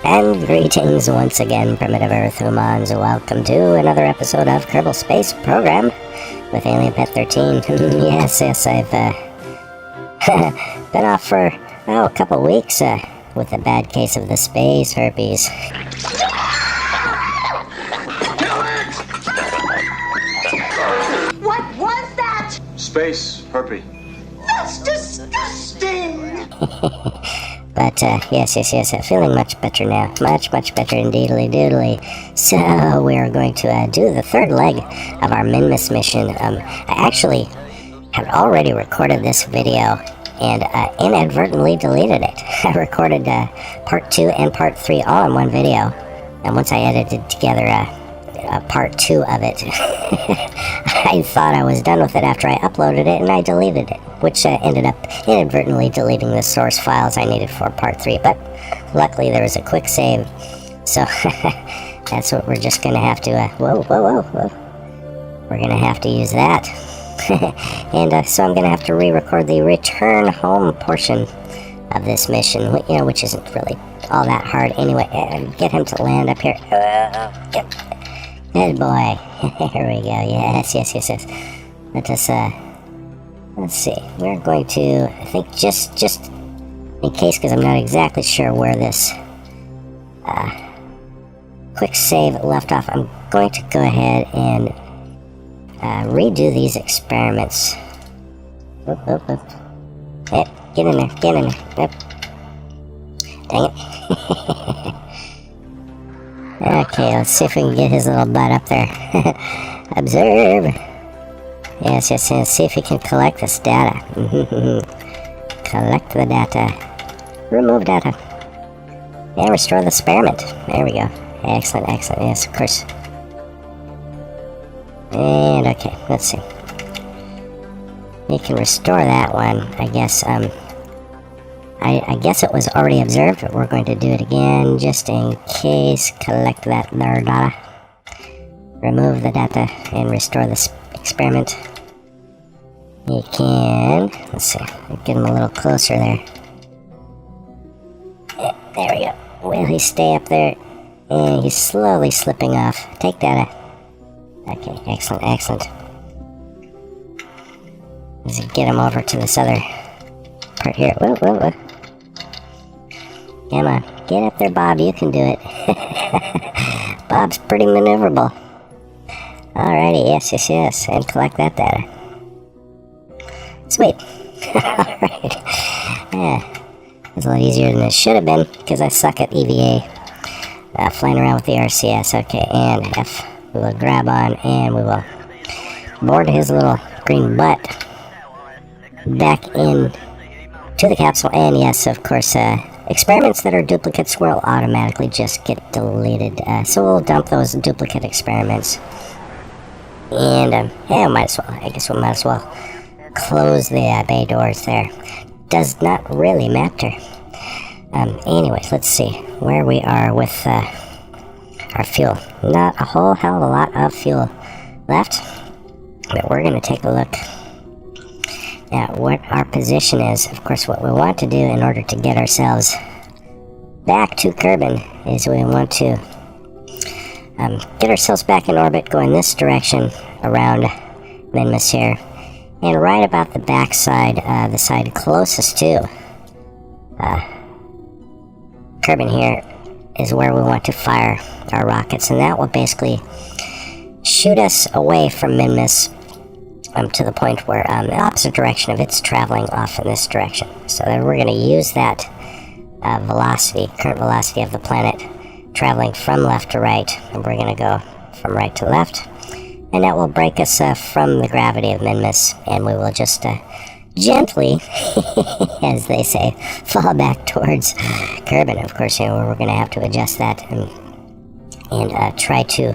And greetings once again, primitive Earth humans. Welcome to another episode of Kerbal Space Program with Alien Pet 13. yes, I've been off for a couple weeks with a bad case of the space herpes. What was that? Space herpes. That's disgusting! But, yes, feeling much better now. Much better indeedly doodly. So, we are going to do the third leg of our Minmus mission. I actually had already recorded this video and inadvertently deleted it. I recorded part 2 and part 3 all in one video. And once I edited together part 2 of it, I thought I was done with it after I uploaded it, and I deleted it, which ended up inadvertently deleting the source files I needed for part 3, but luckily there was a quick save, so that's what we're just gonna have to, whoa, we're gonna have to use that, and so I'm gonna have to re-record the return home portion of this mission, which isn't really all that hard anyway. Get him to land up here. Yep. Good boy. Here we go. Yes. Let us, let's see. We're going to, I think, just in case, because I'm not exactly sure where this quick save left off, I'm going to go ahead and redo these experiments. Oop. Yep, get in there. Yep. Dang it. Okay, let's see if we can get his little butt up there. Observe. Yes, see if we can collect this data. Collect the data. Remove data. And restore the experiment. There we go. Excellent. Yes, of course. And okay, let's see. We can restore that one. I guess, I guess it was already observed, but we're going to do it again just in case. Collect that there data. Remove the data and restore this experiment. You can, let's see, get him a little closer there. Yeah, there we go. Will he stay up there? And he's slowly slipping off. Take data. Okay, excellent. Let's get him over to this other part here. Whoa. Come on, get up there, Bob. You can do it. Bob's pretty maneuverable. Alrighty, yes, and collect that data. Sweet. Alright. Yeah, it's a lot easier than it should have been because I suck at EVA. Flying around with the RCS. Okay, and F. We will grab on and we will board his little green butt back in to the capsule. And yes, of course, experiments that are duplicates will automatically just get deleted. So we'll dump those duplicate experiments. And, yeah, I guess we might as well close the bay doors there. Does not really matter. Anyway, let's see where we are with our fuel. Not a whole hell of a lot of fuel left, but we're going to take a look at what our position is. Of course, what we want to do in order to get ourselves back to Kerbin is we want to get ourselves back in orbit, go in this direction around Minmus here, and right about the back side, the side closest to Kerbin here is where we want to fire our rockets, and that will basically shoot us away from Minmus to the point where the opposite direction of it's traveling off in this direction. So then we're going to use that current velocity of the planet traveling from left to right, and we're going to go from right to left, and that will break us from the gravity of Minmus, and we will just gently, as they say, fall back towards Kerbin. Of course, we're going to have to adjust that and try to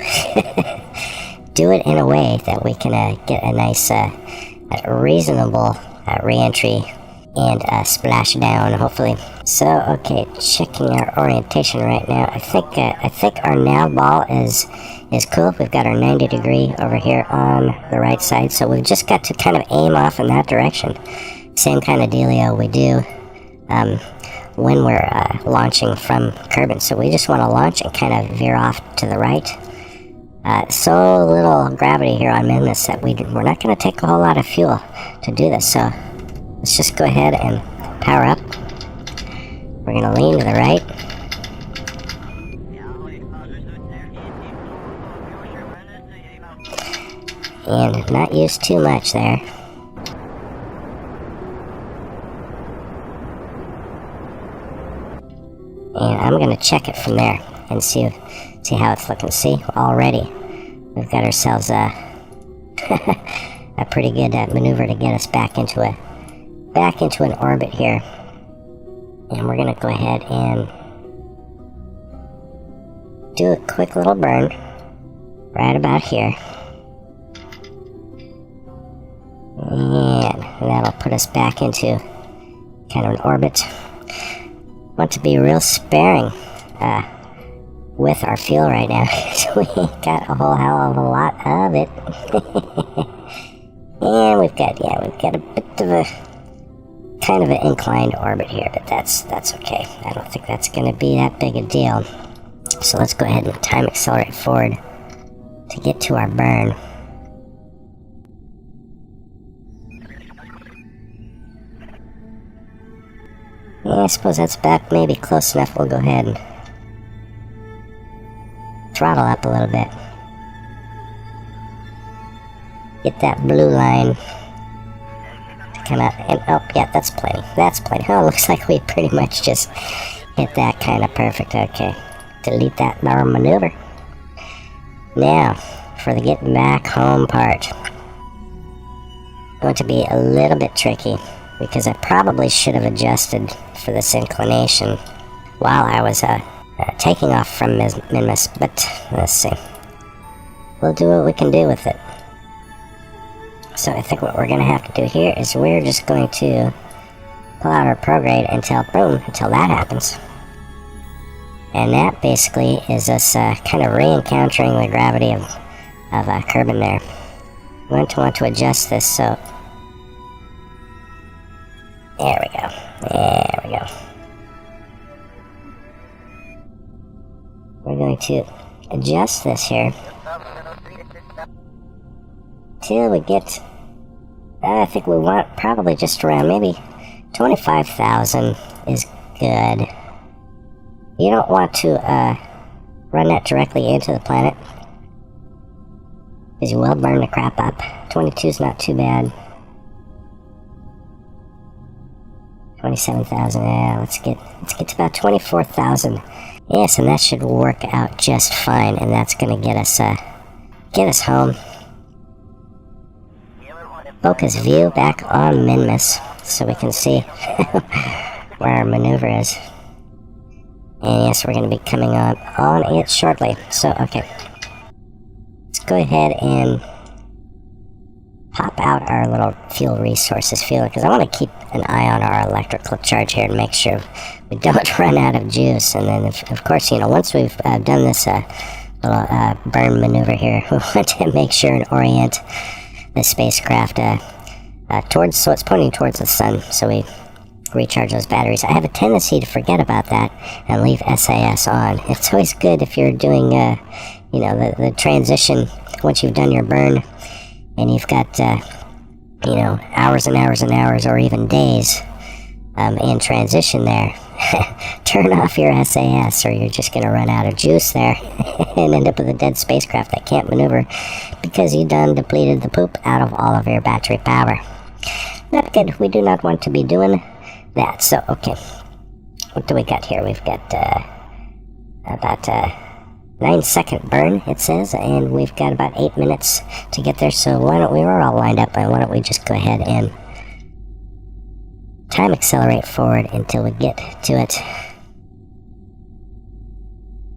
do it in a way that we can get a nice, reasonable re-entry and splash down, hopefully. So, okay, checking our orientation right now. I think our nav ball is cool. We've got our 90 degree over here on the right side, so we've just got to kind of aim off in that direction. Same kind of dealio we do when we're launching from Kerbal. So we just want to launch and kind of veer off to the right. So little gravity here on Minmus that we're not going to take a whole lot of fuel to do this. So let's just go ahead and power up. We're going to lean to the right. And not use too much there. And I'm going to check it from there and see how it's looking. See, already we've got ourselves a pretty good maneuver to get us back into an orbit here. And we're going to go ahead and do a quick little burn right about here. And that'll put us back into kind of an orbit. Want to be real sparing with our fuel right now, so we ain't got a whole hell of a lot of it. And we've got a bit of a kind of an inclined orbit here, but that's okay. I don't think that's going to be that big a deal. So let's go ahead and time accelerate forward to get to our burn. Yeah, I suppose that's about maybe close enough. We'll go ahead and throttle up a little bit. Get that blue line to come out. And oh, yeah, that's plenty. That's plenty. Oh, it looks like we pretty much just hit that kind of perfect. Okay, delete that barrel maneuver. Now, for the getting back home part. Going to be a little bit tricky, because I probably should have adjusted for this inclination while I was taking off from Minmus, but let's see. We'll do what we can do with it. So I think what we're going to have to do here is we're just going to pull out our prograde until that happens. And that basically is us kind of re-encountering the gravity of Kerbal there. We're going to want to adjust this, so there we go. There we go. We're going to adjust this here till we get, I think we want probably just around maybe 25,000 is good. You don't want to run that directly into the planet, because you will burn the crap up. 22 is not too bad. 27,000, yeah, let's get to about 24,000. Yes, and that should work out just fine, and that's gonna get us home. Focus view back on Minmus, so we can see where our maneuver is. And yes, we're gonna be coming on it shortly. So, okay. Let's go ahead and pop out our little fuel resources field, because I want to keep an eye on our electrical charge here to make sure we don't run out of juice. And then, of course, once we've done this little burn maneuver here, we want to make sure and orient the spacecraft towards, so it's pointing towards the sun, so we recharge those batteries. I have a tendency to forget about that and leave SAS on. It's always good if you're doing, the transition once you've done your burn, and you've got, hours and hours and hours, or even days in transition there. Turn off your SAS, or you're just going to run out of juice there and end up with a dead spacecraft that can't maneuver because you done depleted the poop out of all of your battery power. Not good. We do not want to be doing that. So, okay. What do we got here? We've got about 9-second burn, it says, and we've got about 8 minutes to get there, so we're all lined up, and why don't we just go ahead and time accelerate forward until we get to it.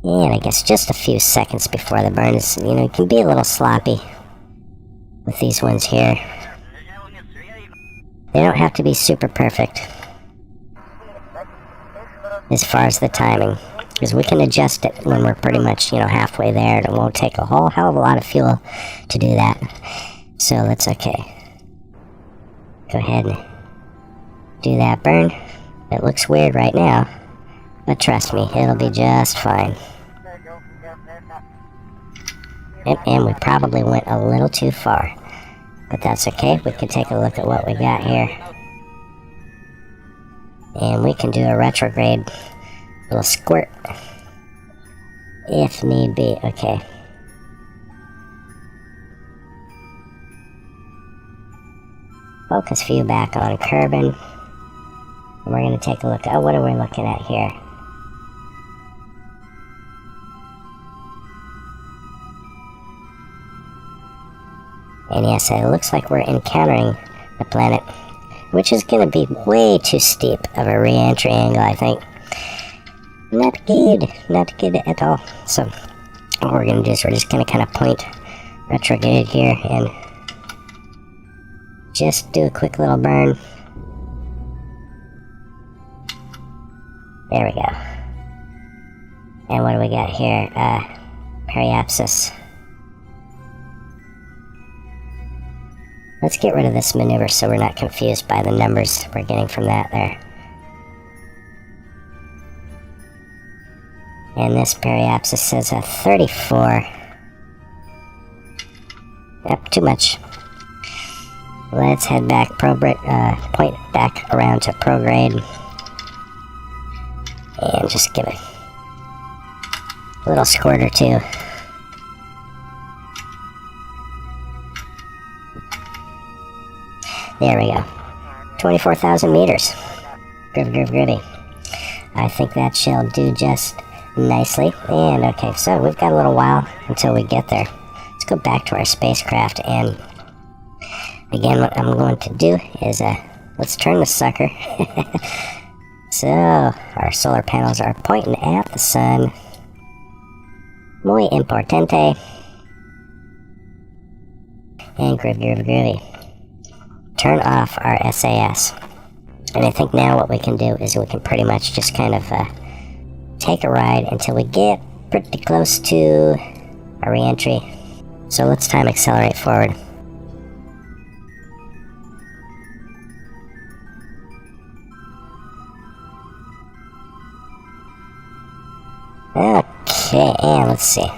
And I guess just a few seconds before the burn is, it can be a little sloppy with these ones here. They don't have to be super perfect as far as the timing, because we can adjust it when we're pretty much, halfway there, and it won't take a whole hell of a lot of fuel to do that. So let's, go ahead and do that burn. It looks weird right now, but trust me, it'll be just fine. And we probably went a little too far, but that's okay. We can take a look at what we got here. And we can do a retrograde little squirt if need be. Okay. Focus view back on Kerbal. And we're going to take a look. Oh, what are we looking at here? And yes, it looks like we're encountering the planet, which is going to be way too steep of a re-entry angle, I think. Not good. Not good at all. So, what we're going to do is we're just going to kind of point retrograde here and just do a quick little burn. There we go. And what do we got here? Periapsis. Let's get rid of this maneuver so we're not confused by the numbers we're getting from that there. And this periapsis says a 34. Yep, too much. Let's head back, point back around to prograde. And just give it a little squirt or two. There we go. 24,000 meters. Groovy. I think that shall do just nicely. And okay, so we've got a little while until we get there. Let's go back to our spacecraft, and again, what I'm going to do is let's turn the sucker. So our solar panels are pointing at the sun. Muy importante. And groovy. Turn off our SAS. And I think now what we can do is we can pretty much just kind of take a ride until we get pretty close to a re-entry. So let's time accelerate forward. Okay, and let's see.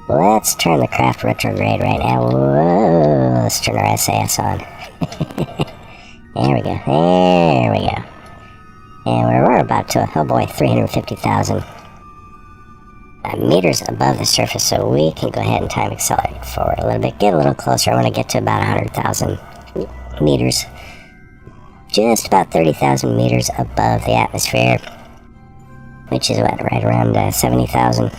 Let's turn the craft retrograde right now. Whoa, let's turn our SAS on. There we go. And we're about to, oh boy, 350,000 meters above the surface, so we can go ahead and time accelerate forward a little bit. Get a little closer. I want to get to about 100,000 meters. Just about 30,000 meters above the atmosphere, which is what, right around 70,000.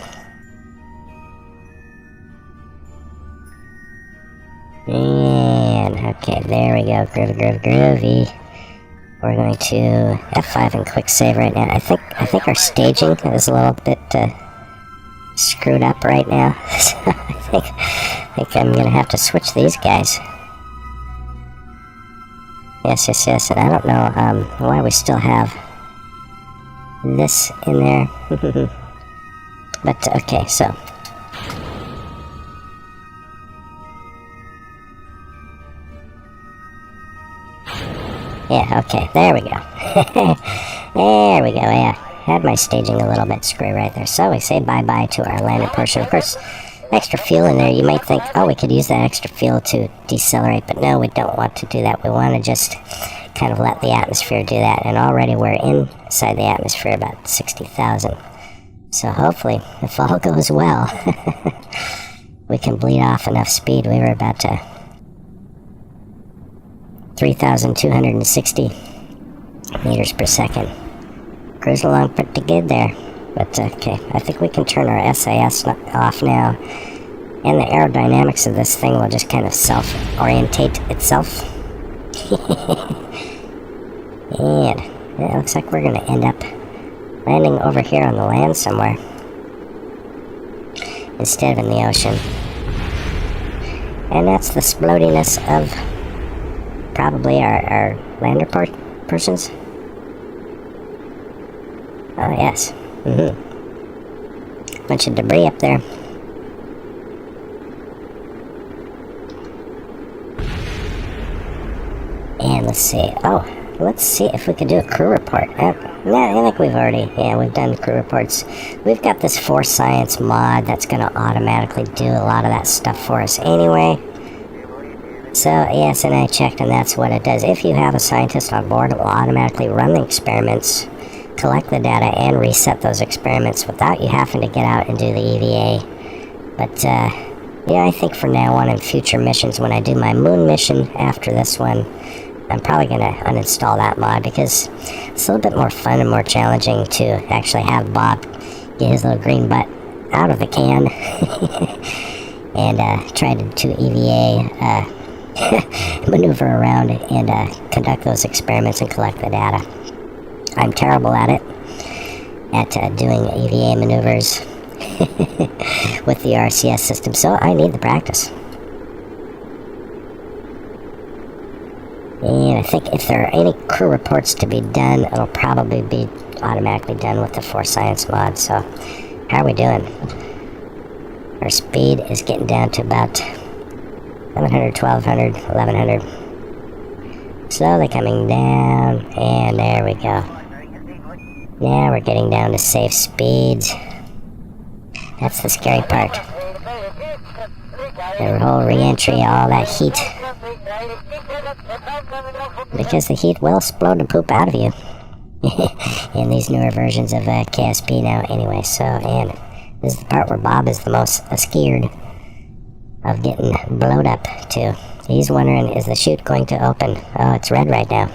And okay, there we go. Groovy. We're going to F5 and quick save right now. I think our staging is a little bit screwed up right now. So I think I'm gonna have to switch these guys. Yes. And I don't know why we still have this in there. But okay, so yeah, okay, there we go. Yeah. Had my staging a little bit screwed right there. So we say bye-bye to our landing portion. Of course, extra fuel in there. You might think, oh, we could use that extra fuel to decelerate, but no, we don't want to do that. We want to just kind of let the atmosphere do that. And already we're inside the atmosphere about 60,000. So hopefully, if all goes well, we can bleed off enough speed. We were about to 3,260 meters per second. Cruising along pretty good there. But okay, I think we can turn our SAS off now. And the aerodynamics of this thing will just kind of self-orientate itself. And it looks like we're going to end up landing over here on the land somewhere, instead of in the ocean. And that's the splodiness of probably our lander portions. Oh yes. Bunch of debris up there. And let's see. Oh, let's see if we could do a crew report. No, I think we've done crew reports. We've got this Force Science mod that's going to automatically do a lot of that stuff for us anyway. So, yes, and I checked, and that's what it does. If you have a scientist on board, it will automatically run the experiments, collect the data, and reset those experiments without you having to get out and do the EVA. But, yeah, I think from now on in future missions, when I do my moon mission after this one, I'm probably going to uninstall that mod because it's a little bit more fun and more challenging to actually have Bob get his little green butt out of the can and try to EVA maneuver around and conduct those experiments and collect the data. I'm terrible at it, at doing EVA maneuvers with the RCS system, so I need the practice. And I think if there are any crew reports to be done, it'll probably be automatically done with the Force Science mod. So, how are we doing? Our speed is getting down to about 1100, 1200, 1100. Slowly coming down, and there we go. Now we're getting down to safe speeds. That's the scary part. The whole re-entry, all that heat. Because the heat will explode the poop out of you in these newer versions of KSP now anyway. So, and this is the part where Bob is the most scared of getting blowed up too. He's wondering, is the chute going to open? Oh, it's red right now.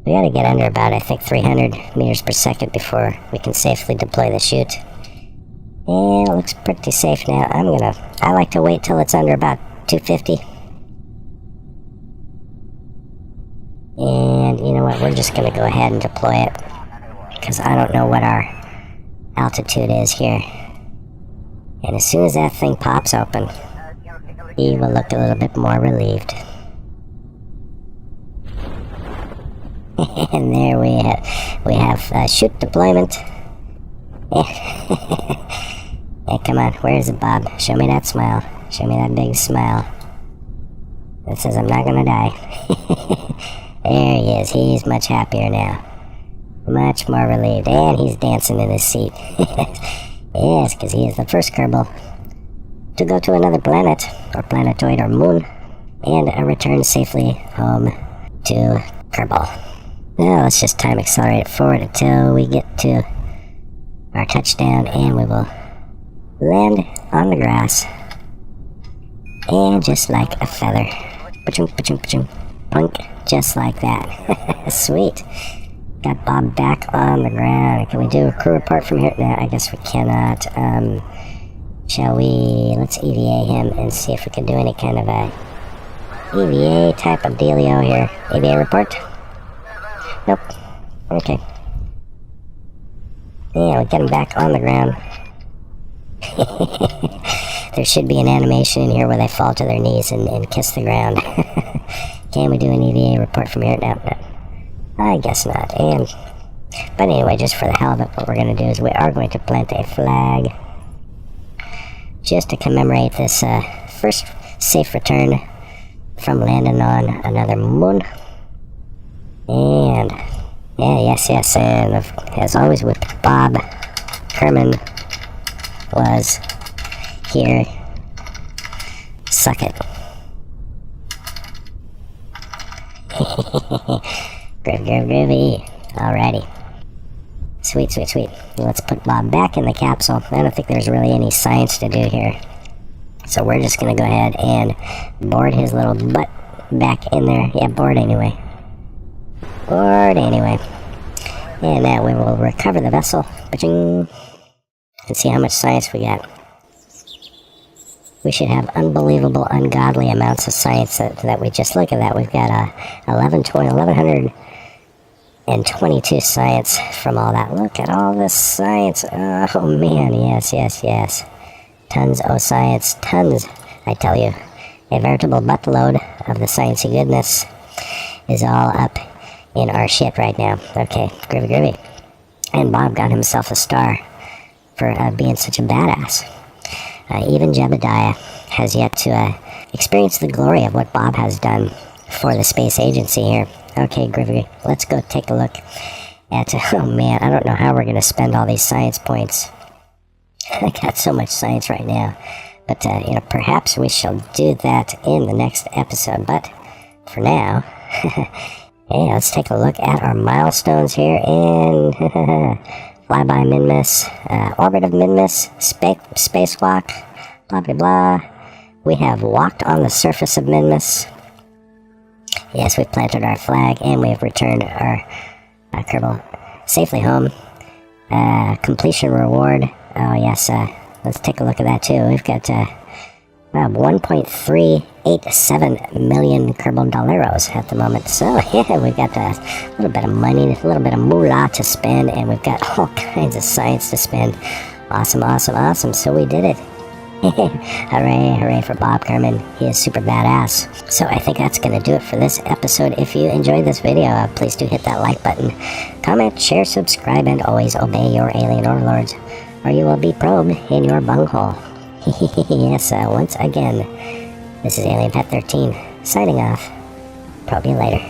We gotta get under about, I think, 300 meters per second before we can safely deploy the chute. And it looks pretty safe now. I like to wait till it's under about 250. And you know what, we're just going to go ahead and deploy it, because I don't know what our altitude is here. And as soon as that thing pops open, he will look a little bit more relieved. And there we have chute deployment. Hey, come on, where is it, Bob? Show me that smile. Show me that big smile that says I'm not gonna die. There he is. He's much happier now. Much more relieved. And he's dancing in his seat. Yes, because he is the first Kerbal to go to another planet, or planetoid, or moon, and return safely home to Kerbal. Now let's just time accelerate it forward until we get to our touchdown, and we will land on the grass. And just like a feather. Pachum, pachum, pachum. Plunk. Just like that. Sweet. Got Bob back on the ground. Can we do a crew report from here? No, I guess we cannot. Shall we? Let's EVA him and see if we can do any kind of a EVA type of dealio here. EVA report? Nope. Okay. Yeah, we get him back on the ground. There should be an animation in here where they fall to their knees and kiss the ground. Can we do an EVA report from here? No. I guess not. But anyway, just for the hell of it, what we're going to do is we are going to plant a flag just to commemorate this first safe return from landing on another moon. And yeah, yes, and as always with Bob, Kerman was here. Suck it. Groovy. Alrighty. Sweet. Let's put Bob back in the capsule. I don't think there's really any science to do here. So we're just gonna go ahead and board his little butt back in there. Yeah, board anyway. And now we will recover the vessel. Ba-ching. And see how much science we got. We should have unbelievable, ungodly amounts of science that we just look at that. We've got 1122 science from all that. Look at all this science. Oh man, yes. Tons of science, tons, I tell you. A veritable buttload of the sciencey goodness is all up in our shit right now. Okay, groovy. And Bob got himself a star for being such a badass. Even Jebediah has yet to experience the glory of what Bob has done for the space agency here. Okay, Griffy, let's go take a look at, oh man, I don't know how we're going to spend all these science points. I got so much science right now. But, perhaps we shall do that in the next episode. But, for now, yeah, let's take a look at our milestones here in Flyby Minmus, Orbit of Minmus, Spacewalk, blah blah blah. We have walked on the surface of Minmus. Yes, we planted our flag, and we have returned our Kerbal safely home. Completion reward. Oh yes, let's take a look at that too. We've got 1.387 million Kerbal Dollaros at the moment. So yeah, we've got a little bit of money, a little bit of moolah to spend, and we've got all kinds of science to spend. Awesome, awesome, awesome. So we did it. Hooray, hooray for Bob Kerman. He is super badass. So I think that's going to do it for this episode. If you enjoyed this video, please do hit that like button. Comment, share, subscribe, and always obey your alien overlords, or you will be probed in your bunghole. Yes, once again, this is Alien Pet 13, signing off. Probe you later.